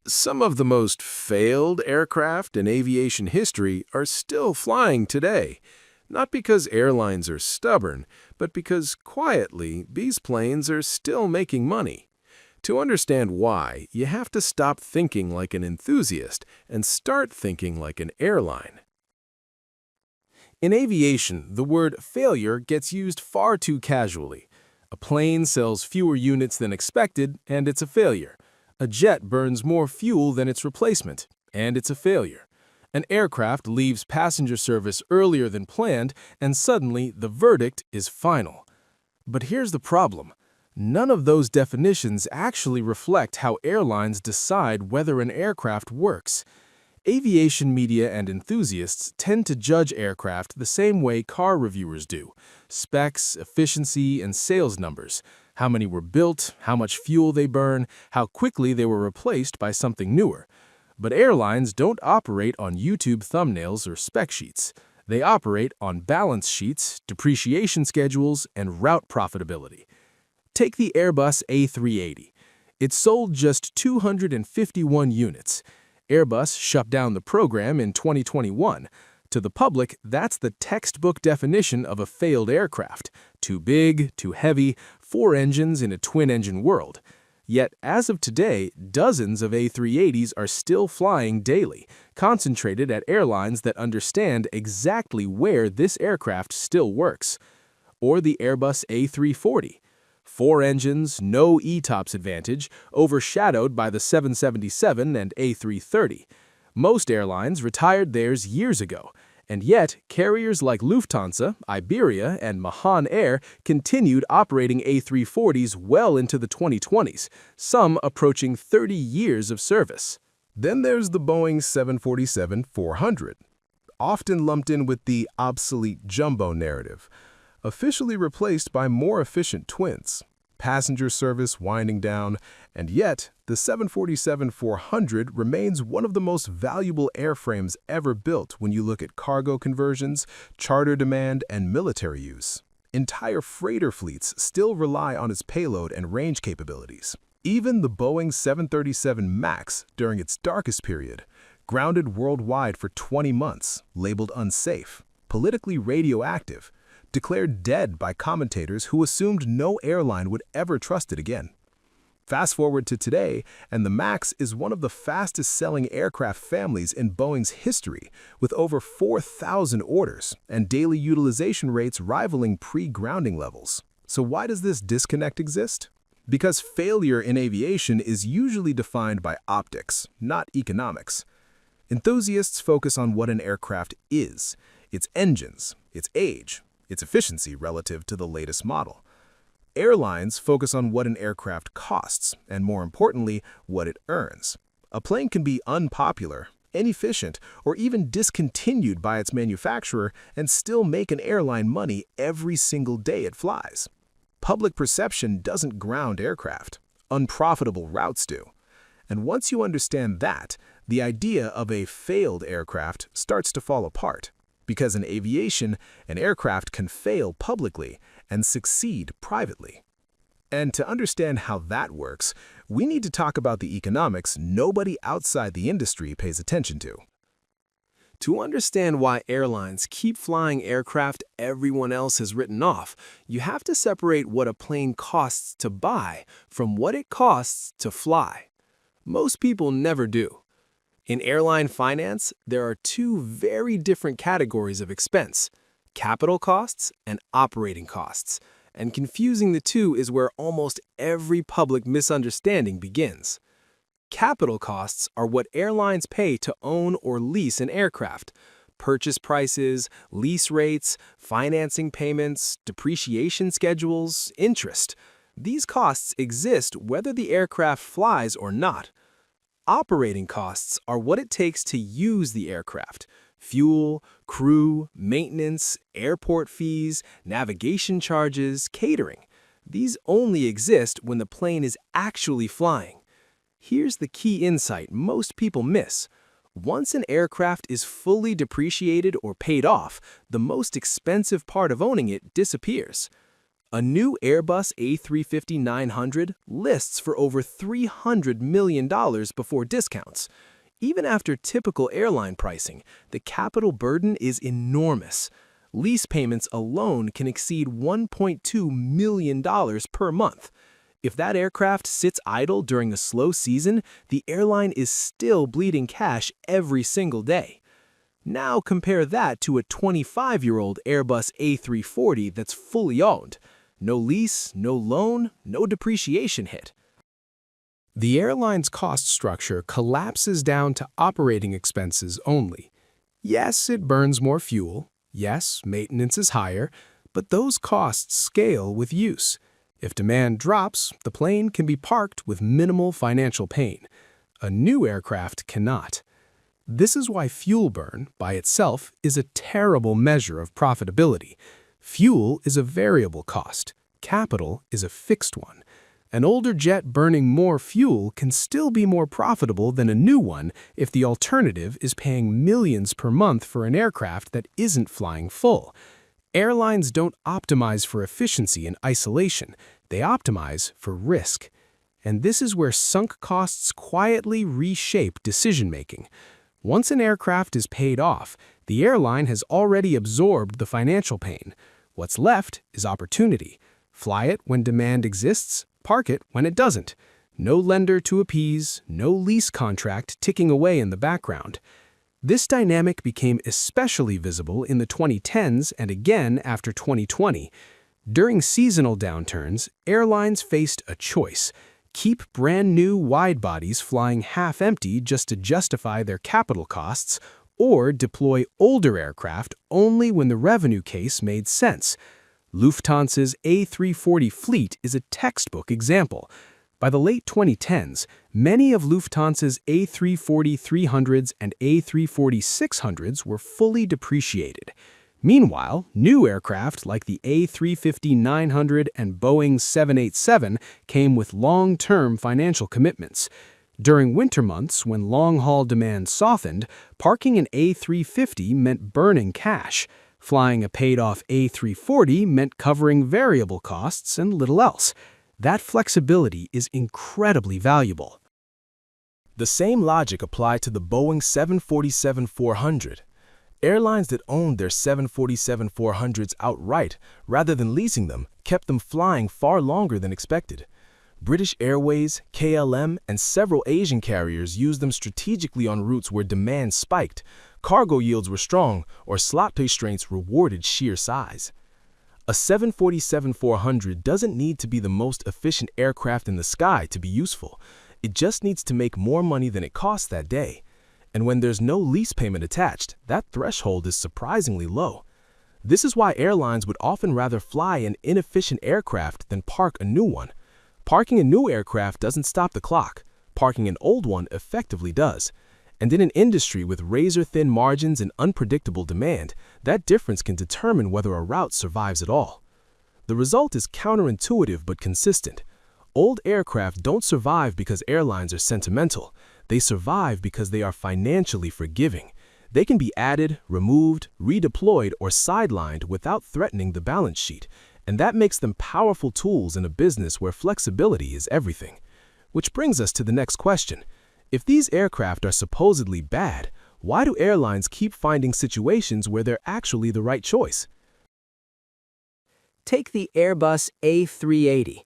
Some of the most failed aircraft in aviation history are still flying today, not because airlines are stubborn, but because quietly these planes are still making money. To understand why, you have to stop thinking like an enthusiast and start thinking like an airline. In aviation, the word failure gets used far too casually. A plane sells fewer units than expected, and it's a failure. A jet burns more fuel than its replacement, and it's a failure. An aircraft leaves passenger service earlier than planned, and suddenly the verdict is final. But here's the problem. None of those definitions actually reflect how airlines decide whether an aircraft works. Aviation media and enthusiasts tend to judge aircraft the same way car reviewers do: specs, efficiency, and sales numbers. How many were built, how much fuel they burn, how quickly they were replaced by something newer. But airlines don't operate on YouTube thumbnails or spec sheets. They operate on balance sheets, depreciation schedules, and route profitability. Take the Airbus A380. It sold just 251 units. Airbus shut down the program in 2021. To the public, that's the textbook definition of a failed aircraft: too big, too heavy, 4 engines in a twin-engine world. Yet, as of today, dozens of A380s are still flying daily, concentrated at airlines that understand exactly where this aircraft still works. Or the Airbus A340. 4 engines, no ETOPS advantage, overshadowed by the 777 and A330. Most airlines retired theirs years ago, and yet carriers like Lufthansa, Iberia, and Mahan Air continued operating A340s well into the 2020s, some approaching 30 years of service. Then there's the Boeing 747-400, often lumped in with the obsolete jumbo narrative, officially replaced by more efficient twins. Passenger service winding down, and yet the 747-400 remains one of the most valuable airframes ever built when you look at cargo conversions, charter demand, and military use. Entire freighter fleets still rely on its payload and range capabilities. Even the Boeing 737 MAX, during its darkest period, grounded worldwide for 20 months, labeled unsafe, politically radioactive, declared dead by commentators who assumed no airline would ever trust it again. Fast forward to today, and the MAX is one of the fastest-selling aircraft families in Boeing's history, with over 4,000 orders and daily utilization rates rivaling pre-grounding levels. So why does this disconnect exist? Because failure in aviation is usually defined by optics, not economics. Enthusiasts focus on what an aircraft is: its engines, its age, its efficiency relative to the latest model. Airlines focus on what an aircraft costs, and more importantly, what it earns. A plane can be unpopular, inefficient, or even discontinued by its manufacturer and still make an airline money every single day it flies. Public perception doesn't ground aircraft. Unprofitable routes do. And once you understand that, the idea of a failed aircraft starts to fall apart. Because in aviation, an aircraft can fail publicly and succeed privately. And to understand how that works, we need to talk about the economics nobody outside the industry pays attention to. To understand why airlines keep flying aircraft everyone else has written off, you have to separate what a plane costs to buy from what it costs to fly. Most people never do. In airline finance, there are two very different categories of expense: capital costs and operating costs, and confusing the two is where almost every public misunderstanding begins. Capital costs are what airlines pay to own or lease an aircraft: purchase prices, lease rates, financing payments, depreciation schedules, interest. These costs exist whether the aircraft flies or not. Operating costs are what it takes to use the aircraft: fuel, crew, maintenance, airport fees, navigation charges, catering. These only exist when the plane is actually flying. Here's the key insight most people miss. Once an aircraft is fully depreciated or paid off, the most expensive part of owning it disappears. A new Airbus A350-900 lists for over $300 million before discounts. Even after typical airline pricing, the capital burden is enormous. Lease payments alone can exceed $1.2 million per month. If that aircraft sits idle during a slow season, the airline is still bleeding cash every single day. Now compare that to a 25-year-old Airbus A340 that's fully owned. No lease, no loan, no depreciation hit. The airline's cost structure collapses down to operating expenses only. Yes, it burns more fuel. Yes, maintenance is higher, but those costs scale with use. If demand drops, the plane can be parked with minimal financial pain. A new aircraft cannot. This is why fuel burn, by itself, is a terrible measure of profitability. Fuel is a variable cost. Capital is a fixed one. An older jet burning more fuel can still be more profitable than a new one if the alternative is paying millions per month for an aircraft that isn't flying full. Airlines don't optimize for efficiency in isolation. They optimize for risk. And this is where sunk costs quietly reshape decision-making. Once an aircraft is paid off, the airline has already absorbed the financial pain. What's left is opportunity. Fly it when demand exists, park it when it doesn't. No lender to appease, no lease contract ticking away in the background. This dynamic became especially visible in the 2010s and again after 2020. During seasonal downturns, airlines faced a choice: keep brand-new wide-bodies flying half-empty just to justify their capital costs, or deploy older aircraft only when the revenue case made sense. Lufthansa's A340 fleet is a textbook example. By the late 2010s, many of Lufthansa's A340-300s and A340-600s were fully depreciated. Meanwhile, new aircraft like the A350-900 and Boeing 787 came with long-term financial commitments. During winter months, when long-haul demand softened, parking an A350 meant burning cash. Flying a paid-off A340 meant covering variable costs and little else. That flexibility is incredibly valuable. The same logic applied to the Boeing 747-400. Airlines that owned their 747-400s outright, rather than leasing them, kept them flying far longer than expected. British Airways, KLM, and several Asian carriers used them strategically on routes where demand spiked, cargo yields were strong, or slot constraints rewarded sheer size. A 747-400 doesn't need to be the most efficient aircraft in the sky to be useful. It just needs to make more money than it costs that day. And when there's no lease payment attached, that threshold is surprisingly low. This is why airlines would often rather fly an inefficient aircraft than park a new one. Parking a new aircraft doesn't stop the clock. Parking an old one effectively does. And in an industry with razor-thin margins and unpredictable demand, that difference can determine whether a route survives at all. The result is counterintuitive but consistent. Old aircraft don't survive because airlines are sentimental. They survive because they are financially forgiving. They can be added, removed, redeployed, or sidelined without threatening the balance sheet. And that makes them powerful tools in a business where flexibility is everything. Which brings us to the next question. If these aircraft are supposedly bad, why do airlines keep finding situations where they're actually the right choice? Take the Airbus A380.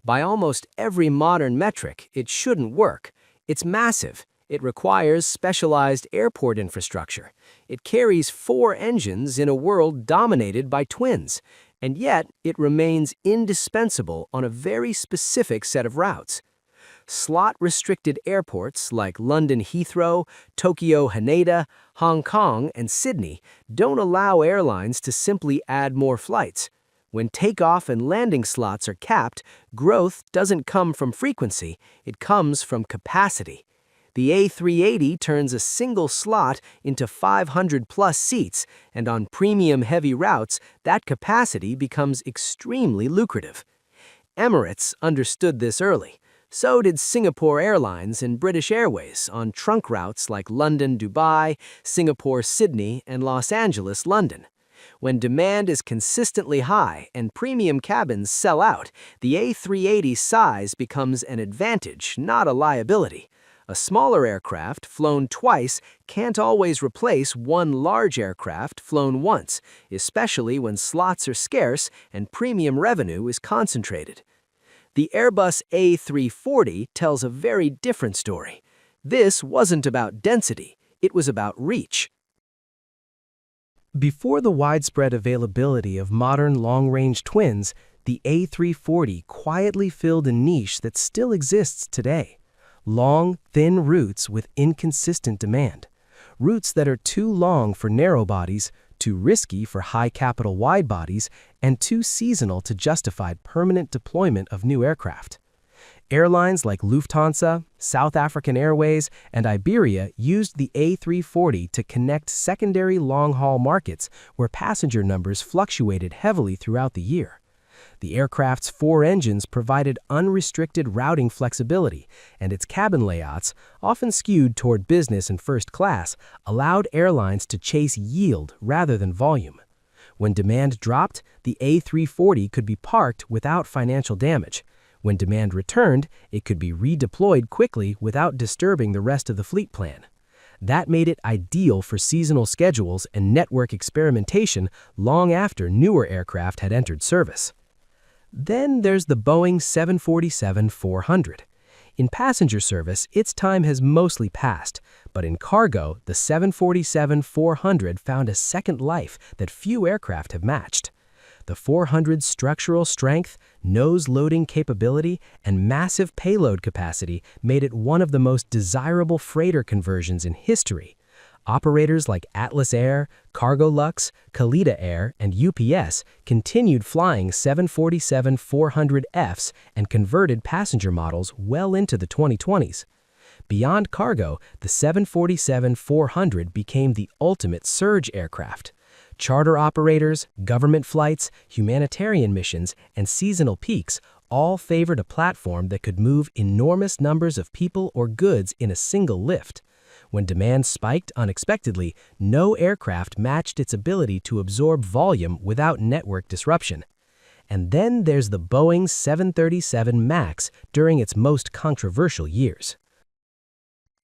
By almost every modern metric, it shouldn't work. It's massive. It requires specialized airport infrastructure. It carries 4 engines in a world dominated by twins. And yet, it remains indispensable on a very specific set of routes. Slot-restricted airports like London Heathrow, Tokyo Haneda, Hong Kong, and Sydney don't allow airlines to simply add more flights. When takeoff and landing slots are capped, growth doesn't come from frequency, it comes from capacity. The A380 turns a single slot into 500-plus seats, and on premium-heavy routes, that capacity becomes extremely lucrative. Emirates understood this early. So did Singapore Airlines and British Airways on trunk routes like London-Dubai, Singapore-Sydney, and Los Angeles-London. When demand is consistently high and premium cabins sell out, the A380's size becomes an advantage, not a liability. A smaller aircraft flown twice can't always replace one large aircraft flown once, especially when slots are scarce and premium revenue is concentrated. The Airbus A340 tells a very different story. This wasn't about density, it was about reach. Before the widespread availability of modern long-range twins, the A340 quietly filled a niche that still exists today. Long, thin routes with inconsistent demand. Routes that are too long for narrow bodies, too risky for high-capital wide bodies, and too seasonal to justify permanent deployment of new aircraft. Airlines like Lufthansa, South African Airways, and Iberia used the A340 to connect secondary long-haul markets where passenger numbers fluctuated heavily throughout the year. The aircraft's 4 engines provided unrestricted routing flexibility, and its cabin layouts, often skewed toward business and first class, allowed airlines to chase yield rather than volume. When demand dropped, the A340 could be parked without financial damage. When demand returned, it could be redeployed quickly without disturbing the rest of the fleet plan. That made it ideal for seasonal schedules and network experimentation long after newer aircraft had entered service. Then there's the Boeing 747-400. In passenger service, its time has mostly passed, but in cargo, the 747-400 found a second life that few aircraft have matched. The 400's structural strength, nose-loading capability, and massive payload capacity made it one of the most desirable freighter conversions in history. Operators like Atlas Air, Cargolux, Kalitta Air, and UPS continued flying 747-400Fs and converted passenger models well into the 2020s. Beyond cargo, the 747-400 became the ultimate surge aircraft. Charter operators, government flights, humanitarian missions, and seasonal peaks all favored a platform that could move enormous numbers of people or goods in a single lift. When demand spiked unexpectedly, no aircraft matched its ability to absorb volume without network disruption. And then there's the Boeing 737 MAX during its most controversial years.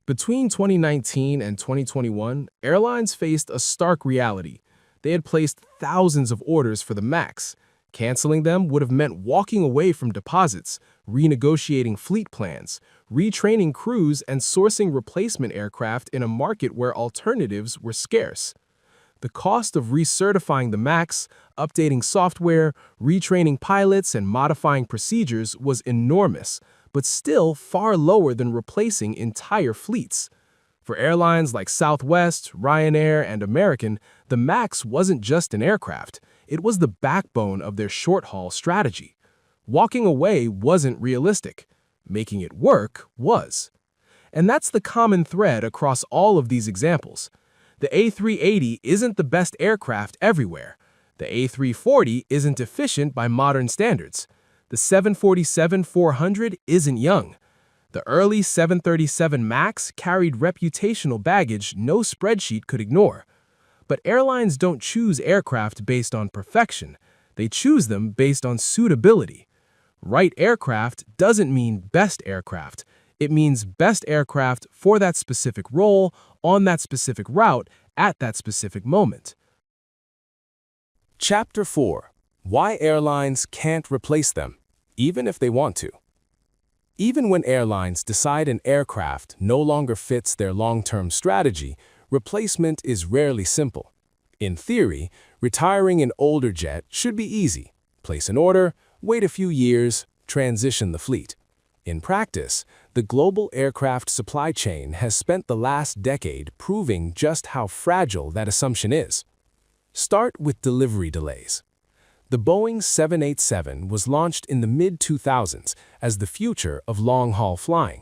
Between 2019 and 2021, airlines faced a stark reality. They had placed thousands of orders for the MAX. Canceling them would have meant walking away from deposits, renegotiating fleet plans, retraining crews, and sourcing replacement aircraft in a market where alternatives were scarce. The cost of recertifying the MAX, updating software, retraining pilots, and modifying procedures was enormous, but still far lower than replacing entire fleets. For airlines like Southwest, Ryanair, and American, the MAX wasn't just an aircraft. It was the backbone of their short-haul strategy. Walking away wasn't realistic. Making it work was. And that's the common thread across all of these examples. The A380 isn't the best aircraft everywhere. The A340 isn't efficient by modern standards. The 747-400 isn't young. The early 737 MAX carried reputational baggage no spreadsheet could ignore. But airlines don't choose aircraft based on perfection. They choose them based on suitability. Right aircraft doesn't mean best aircraft. It means best aircraft for that specific role, on that specific route, at that specific moment. Chapter 4. Why airlines can't replace them, even if they want to. Even when airlines decide an aircraft no longer fits their long-term strategy, replacement is rarely simple. In theory, retiring an older jet should be easy. Place an order, wait a few years, transition the fleet. In practice, the global aircraft supply chain has spent the last decade proving just how fragile that assumption is. Start with delivery delays. The Boeing 787 was launched in the mid-2000s as the future of long-haul flying.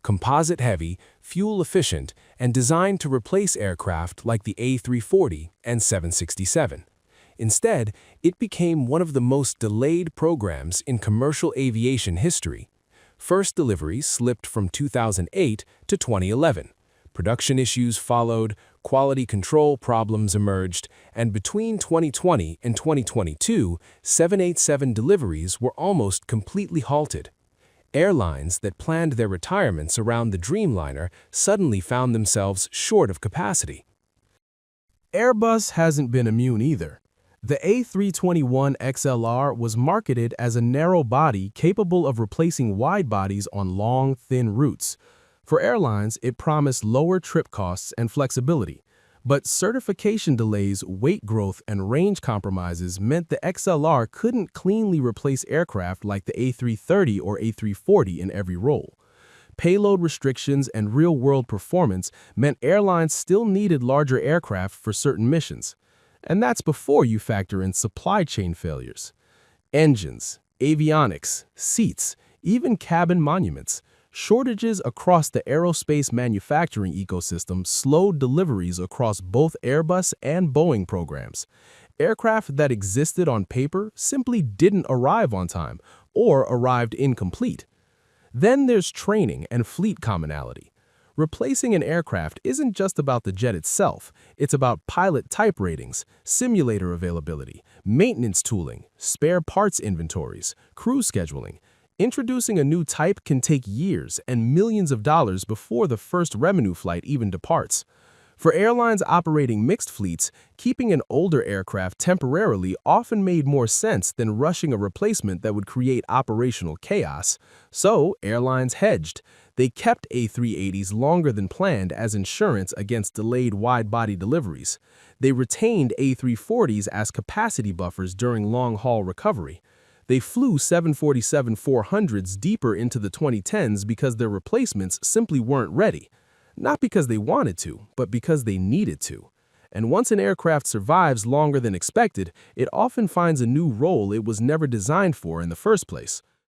Composite-heavy, fuel-efficient, and designed to replace aircraft like the A340 and 767. Instead, it became one of the most delayed programs in commercial aviation history. First deliveries slipped from 2008 to 2011. Production issues followed, quality control problems emerged, and between 2020 and 2022, 787 deliveries were almost completely halted. Airlines that planned their retirements around the Dreamliner suddenly found themselves short of capacity. Airbus hasn't been immune either. The A321XLR was marketed as a narrow body capable of replacing wide bodies on long, thin routes. For airlines, it promised lower trip costs and flexibility. But certification delays, weight growth, and range compromises meant the XLR couldn't cleanly replace aircraft like the A330 or A340 in every role. Payload restrictions and real-world performance meant airlines still needed larger aircraft for certain missions. And that's before you factor in supply chain failures. Engines, avionics, seats, even cabin monuments. Shortages across the aerospace manufacturing ecosystem slowed deliveries across both Airbus and Boeing programs. Aircraft that existed on paper simply didn't arrive on time or arrived incomplete. Then there's training and fleet commonality. Replacing an aircraft isn't just about the jet itself, it's about pilot type ratings, simulator availability, maintenance tooling, spare parts inventories, crew scheduling. Introducing a new type can take years and millions of dollars before the first revenue flight even departs. For airlines operating mixed fleets, keeping an older aircraft temporarily often made more sense than rushing a replacement that would create operational chaos. So, airlines hedged. They kept A380s longer than planned as insurance against delayed wide-body deliveries. They retained A340s as capacity buffers during long-haul recovery. They flew 747-400s deeper into the 2010s because their replacements simply weren't ready. Not because they wanted to, but because they needed to. And once an aircraft survives longer than expected, it often finds a new role it was never designed for in the first place.